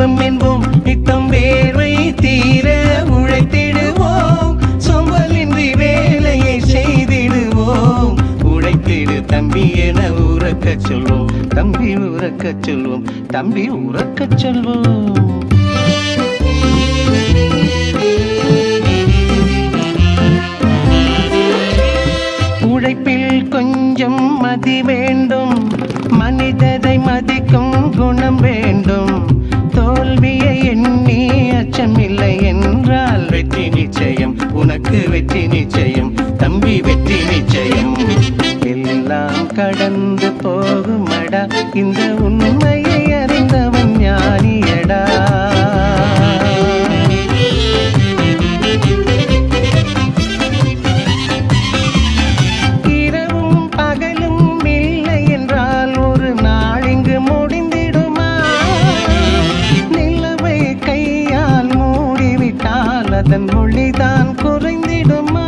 தெய்வம் என்போம். நித்தம் வேர்வை தீர உழைத்திடுவோம். சோம்பலின்றி வேலையை செய்திடுவோம். உழைத்திடு தம்பி என உறக்கச் சொல்வோம். தம்பி உறக்கச் சொல்வோம். தம்பி உறக்கச் சொல்வோம். உழைப்பில் கொஞ்சம் மதி வேண்டும். மனிதரை மதிக்கும் குணம் வேண்டும். தோல்வியை எண்ணி அச்சமில்லை என்றால் வெற்றி நிச்சயம். உனக்கு வெற்றி நிச்சயம். தம்பி வெற்றி நிச்சயம். எல்லாம் கடந்து போகுமடா, இந்த உண்மையை அறிந்தவன் ஞானியடா. அதன் மொழிதான் குறைந்திடுமா?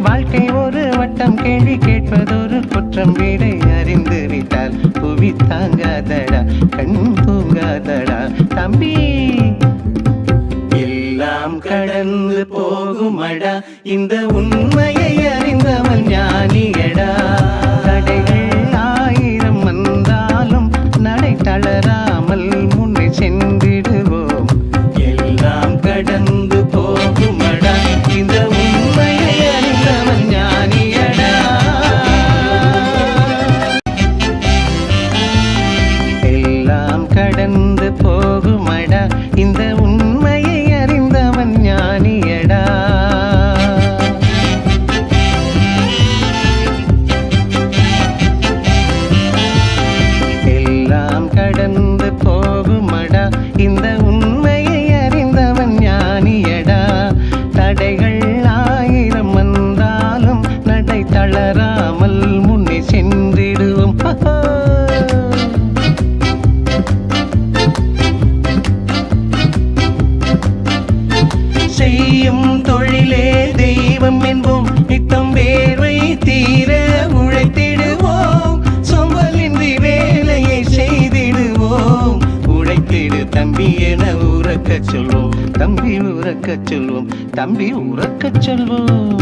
வாழ்க்கை ஒரு வட்டம், கேள்வி கேட்பதொரு குற்றம். வீடை அறிந்து விட்டால் புவி தாங்காதடா, கண் தூங்காதடா தம்பி. எல்லாம் கடந்து போகுமடா, இந்த உண்மையை அறிந்தவன் ஞானியடா. தடைகள் ஆயிரம் வந்தாலும் நடை தளராமல் முன்னே சென்றிடுவோம். கடந்து போகுமடா, இந்த உண்மையை அறிந்தவன் ஞானியடா. எல்லாம் கடந்து போகுமடா, இந்த உண்மையை அறிந்தவன் ஞானியடா. எல்லாம் கடந்து போகுமடா, இந்த உண்மையை அறிந்தவன் ஞானியடா. தடைகள் ஆயிரம் வந்தாலும் நடை தளராமல் முன்னே சென்றிடுவோம். செய்யும் தொழிலே தெய்வம் என்போம். நித்தம் வேர்வை தீர உழைத்திடுவோம். சோம்பலின்றி வேலையை செய்திடுவோம். உழைத்திடு தம்பி என உறக்கச் சொல்வோம். தம்பி உறக்கச் சொல்வோம். தம்பி உறக்கச் சொல்வோம்.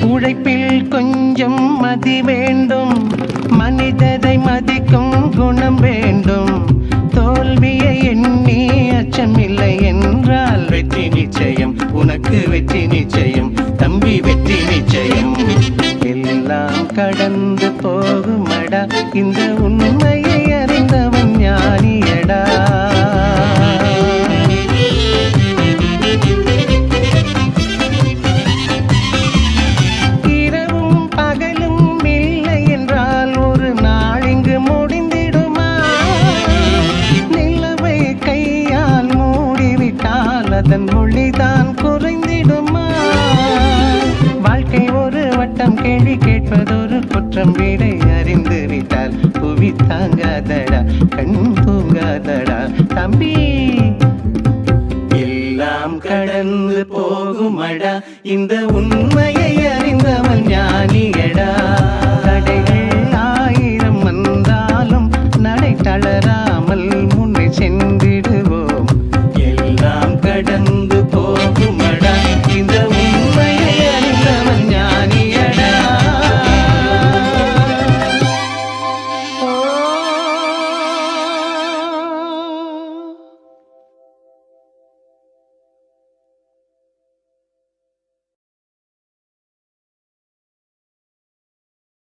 உழைப்பில் கொஞ்சம் மதி வேண்டும். மனிதரை மதிக்கும் குணம் வேண்டும். தோல்வியை எண்ணி அச்சமில்லை என்றால் வெற்றி நிச்சயம். உனக்கு வெற்றி நிச்சயம். தம்பி வெற்றி நிச்சயம். எல்லாம் கடந்து போகுமடா, இந்த உண்மையை அறிந்தவன் ஞானியடா. இரவும் பகலும் இல்லை என்றால் ஒரு நாள் இங்கு முடிந்திடுமா? நிலவை கையால் மூடிவிட்டால் அதன் மொழிதான் குறைந்திடுமா? வாழ்க்கை ஒரு வட்டம், கேள்வி கேட்பதொரு குற்றம். வீடை அறிந்து விட்டால் புவி தாங்காதடா, கண் தூங்காதடா தம்பி. எல்லாம் கடந்து போகுமடா, இந்த உண்மையை